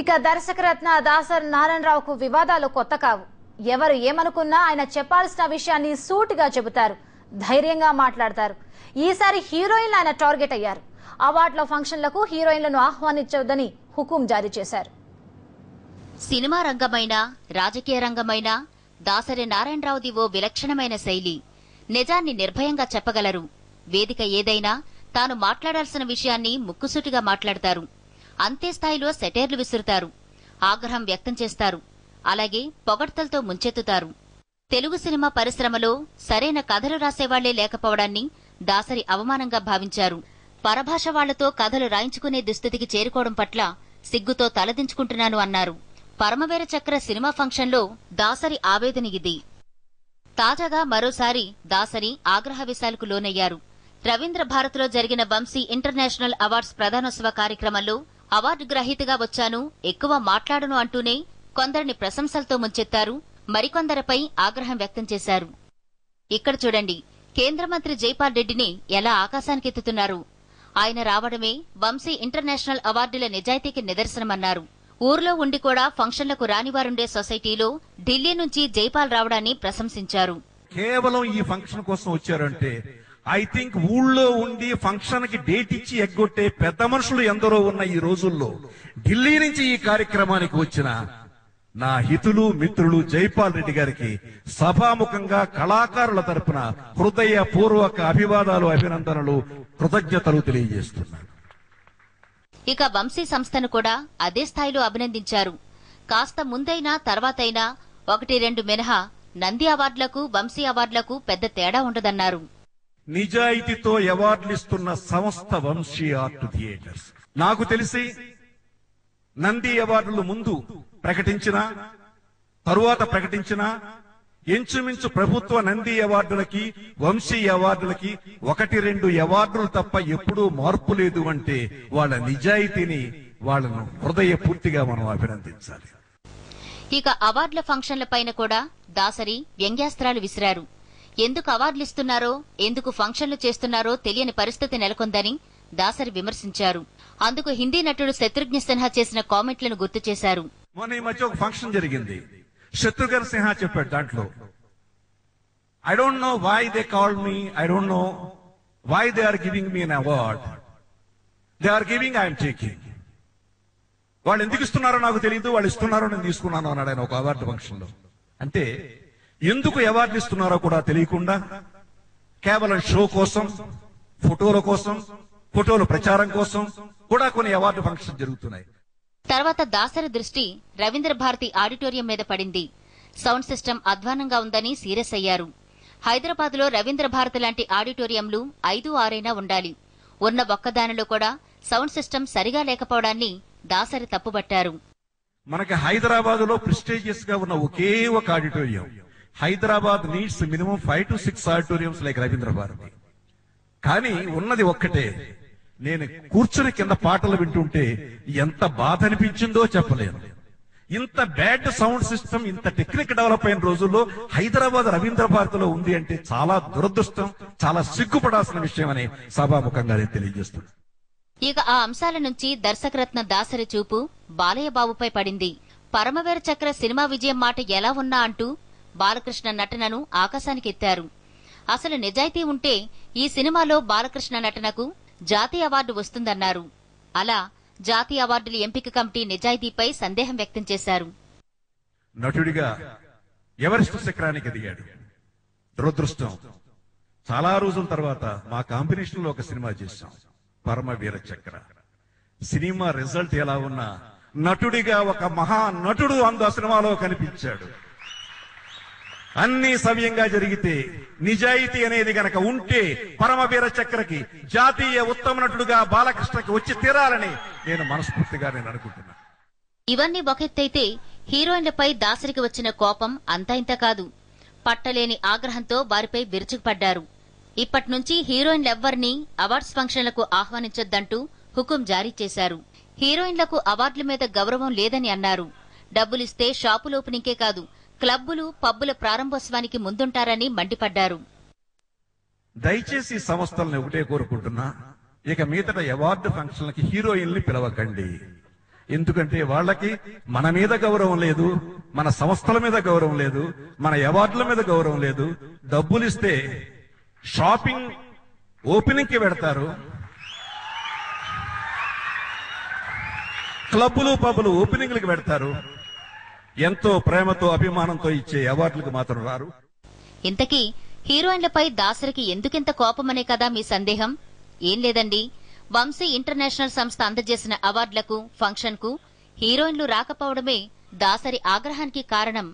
ఇక దర్శకరత్న దాసరి నారాయణరావుకు వివాదాలు కొత్త కావు. ఎవరు ఏమనుకున్నా ఆయన చెప్పాల్సిన విషయాన్ని సూటిగా చెబుతారు, ధైర్యంగా మాట్లాడతారు. ఈసారి హీరోయిన్లు ఆయన టార్గెట్ అయ్యారు. అవార్డుల ఫంక్షన్లకు హీరోయిన్లను ఆహ్వానించవద్దని హుకుం జారీ చేశారు. సినిమా రంగమైనా రాజకీయ రంగమైనా దాసరి నారాయణరావుది ఓ విలక్షణమైన శైలి. నిజాన్ని నిర్భయంగా చెప్పగలరు. వేదిక ఏదైనా తాను మాట్లాడాల్సిన విషయాన్ని ముక్కుసూటిగా మాట్లాడతారు. అంతే స్థాయిలో సెటైర్లు విసురుతారు, ఆగ్రహం వ్యక్తం చేస్తారు, అలాగే పొగడ్తలతో ముంచెత్తుతారు. తెలుగు సినిమా పరిశ్రమలో సరైన కథలు రాసేవాళ్లే లేకపోవడాన్ని దాసరి అవమానంగా భావించారు. పరభాష వాళ్లతో కథలు రాయించుకునే దుస్థితికి చేరుకోవడం పట్ల సిగ్గుతో తలదించుకుంటున్నాను అన్నారు. పరమవీర చక్ర సినిమా ఫంక్షన్లో దాసరి ఆవేదన ఇది. తాజాగా మరోసారి దాసరి ఆగ్రహవిశాలకు లోనయ్యారు. రవీంద్ర భారత్లో జరిగిన వంశీ ఇంటర్నేషనల్ అవార్డ్స్ ప్రధానోత్సవ కార్యక్రమంలో అవార్డు గ్రహీతగా వచ్చాను, ఎక్కువ మాట్లాడను అంటూనే కొందరిని ప్రశంసలతో ముంచెత్తారు, మరికొందరిపై ఆగ్రహం వ్యక్తం చేశారు. ఇక్కడ చూడండి, కేంద్ర మంత్రి జైపాల్ రెడ్డిని ఎలా ఆకాశానికెత్తుతున్నారు. ఆయన రావడమే వంశీ ఇంటర్నేషనల్ అవార్డుల నిజాయితీకి నిదర్శనమన్నారు. ఊర్లో ఉండి కూడా ఫంక్షన్లకు రానివారుండే సొసైటీలో ఢిల్లీ నుంచి జైపాల్ రావడాన్ని ప్రశంసించారు. కేవలం ఈ ఫంక్షన్ కోసం వచ్చారంటే ఐ థింక్ ఊళ్ళో ఉండి ఫంక్షన్ కి డేట్ ఇచ్చి ఎగ్గొట్టే పెద్ద మనుషులు ఎందరో ఉన్న ఈ రోజుల్లో ఢిల్లీ నుంచి ఈ కార్యక్రమానికి వచ్చిన నా హితులు మిత్రులు జైపాల్ రెడ్డి గారికి సభాముఖంగా కళాకారుల తరపున హృదయపూర్వక అభివాదాలు, అభినందనలు, కృతజ్ఞతలు తెలియజేస్తున్నాను. ఇక వంశీ సంస్థను కూడా అదే స్థాయిలో అభినందించారు. కాస్త ముందైనా తర్వాతైనా 1-2 మినహా నంది అవార్డులకు వంశీ అవార్డులకు పెద్ద తేడా ఉండదన్నారు. నిజాయితీతో అవార్డులిస్తున్న సంస్థ వంశీ ఆర్ట్ థియేటర్స్. నాకు తెలిసి నంది అవార్డులు ముందు ప్రకటించిన తరువాత ప్రకటించిన ఇంచుమించు ప్రభుత్వ నంది అవార్డులకి వంశీ అవార్డులకి 1-2 అవార్డులు తప్ప ఎప్పుడూ మార్పు లేదు అంటే వాళ్ళ నిజాయితీని, వాళ్లను హృదయపూర్తిగా మనం అభినందించాలి. ఇక అవార్డుల ఫంక్షన్లపైన కూడా దాసరి వ్యంగ్యాస్త్రాలు విసిరారు. ఎందుకు అవార్డులిస్తున్నారో, ఎందుకు ఫంక్షన్లు చేస్తున్నారో తెలియని పరిస్థితి నెలకొందని దాసరి విమర్శించారు. అందుకు హిందీ నటుడు శత్రుఘ్న సిన్హా చేసిన కామెంట్లను గుర్తు చేశారు. మొన్న ఈ మధ్య ఒక ఫంక్షన్ జరిగింది. శత్రుఘ్న సిన్హా చెప్పాడు దాంట్లో, I don't know why they called me, I don't know why they are giving me an award, they are giving, I'm taking. వాళ్ళు ఎందుకు ఇస్తున్నారో నాకు తెలియదు, వాళ్ళు ఇస్తున్నారో నేను తీసుకున్నాను అన్నాడు ఆయన ఒక అవార్డు ఫంక్షన్ లో. అంటే ఎందుకు అవార్డులు ఇస్తున్నారో కూడా తెలియకుండా కేవలం షో కోసం, ఫోటోల కోసం, ఫోటోల ప్రచారం కోసం కూడా కొన్ని అవార్డు ఫంక్షన్ జరుగుతున్నాయి. తర్వాత దాసరి దృష్టి రవీంద్ర భారతి ఆడిటోరియం మీద పడింది. సౌండ్ సిస్టమ్ అధ్వానంగా ఉందని సీరియస్ అయ్యారు. హైదరాబాద్ లో రవీంద్ర భారతి లాంటి ఆడిటోరియంలు 5-6 ఉండాలి. ఉన్న ఒక్కదానిలో కూడా సౌండ్ సిస్టమ్ సరిగా లేకపోవడాన్ని దాసరి తప్పుబట్టారు. మనకి హైదరాబాద్ లో ప్రెస్టీజియస్ గా ఉన్న ఒకే ఒక auditorium. Hyderabad needs minimum 5 to 6 auditoriums like Ravindra Bharathi. కానీ ఉన్నది ఒక్కటే. నేను కూర్చుని కింద పాటలు వింటుంటే ఎంత బాధ అనిపించిందో చెప్పలేను. ఇంత బ్యాడ్ సౌండ్ సిస్టమ్, ఇంత టెక్నిక్ డెవలప్ అయిన రోజుల్లో హైదరాబాద్ రవీంద్ర భారతిలో ఉంది అంటే చాలా దురదృష్టం, చాలా సిగ్గుపడాల్సిన విషయం అని సభాముఖంగా నేను తెలియజేస్తున్నాను. ఇక ఆ అంశాల నుంచి దర్శకరత్న దాసరి చూపు బాలయ్య బాబుపై పడింది. పరమవీర చక్ర సినిమా విజయం మాట ఎలా ఉన్నా అంటూ బాలకృష్ణ నటనను ఆకాశానికెత్తారు. అసలు నిజాయితీ ఉంటే ఈ సినిమాలో బాలకృష్ణ నటనకు జాతీయ అవార్డు వస్తుందన్నారు. అలా జాతీయ అవార్డుల ఎంపిక కమిటీ నిజాయితీపై సందేహం వ్యక్తం చేశారు. నటుడిగా ఎవరెస్ట్ శిఖరానికి ఎదిగాడు. దురదృష్టం, చాలా రోజుల తర్వాత మా కాంబినేషన్ లో ఒక సినిమా చేశాం, పరమవీర చక్ర. సినిమా రిజల్ట్ ఎలా ఉన్నా నటుడిగా ఒక మహా నటుడు ఆ సినిమాలో కనిపించాడు. అన్ని సవ్యంగా జరిగితే, నిజాయితీ అనేది గనక ఉంటే పరమవీర చక్రకి జాతీయ ఉత్తమ నటుడుగా బాలకృష్ణకి వచ్చి తీరాలని నేను మనస్ఫూర్తిగా అనుకుంటున్నా. ఇవన్నీ ఒకెత్తైతే హీరోయిన్లపై దాసరికి వచ్చిన కోపం అంతా ఇంత కాదు. పట్టలేని ఆగ్రహంతో వారిపై విరుచుకుపడ్డారు. ఇప్పట్నుంచి హీరోయిన్లెవ్వరినీ అవార్డ్స్ ఫంక్షన్లకు ఆహ్వానించొద్దంటూ హుకుం జారీ చేశారు. హీరోయిన్లకు అవార్డుల మీద గౌరవం లేదని అన్నారు. డబ్బులిస్తే షాపుల ఓపెనింగ్కే కాదు, క్లబ్బులు, పబ్బుల ప్రారంభోత్సవానికి ముందుంటారని మండిపడ్డారు. దయచేసి సంస్థలను ఒకటే కోరుకుంటున్నా, ఇక మీదట అవార్డు ఫంక్షన్లకి హీరోయిన్లు పిలవకండి. ఎందుకంటే వాళ్ళకి మన మీద గౌరవం లేదు, మన సంస్థల మీద గౌరవం లేదు, మన అవార్డుల మీద గౌరవం లేదు. డబ్బులు ఇస్తే షాపింగ్ ఓపెనింగ్ కి పెడతారు, క్లబ్బులు పబ్బులు ఓపెనింగ్లకు పెడతారు. ఎంతో ప్రేమతో అభిమానంతో ఇచ్చే అవార్డులకు మాత్రం రారు. ఇంతకీ హీరోయిన్లపై దాసరికి ఎందుకింత కోపమనే కదా మీ సందేహం? ఏం లేదండి, వంశీ ఇంటర్నేషనల్ సంస్థ అందజేసిన అవార్డులకు, ఫంక్షన్ కు హీరోయిన్లు రాకపోవడమే దాసరి ఆగ్రహానికి కారణం.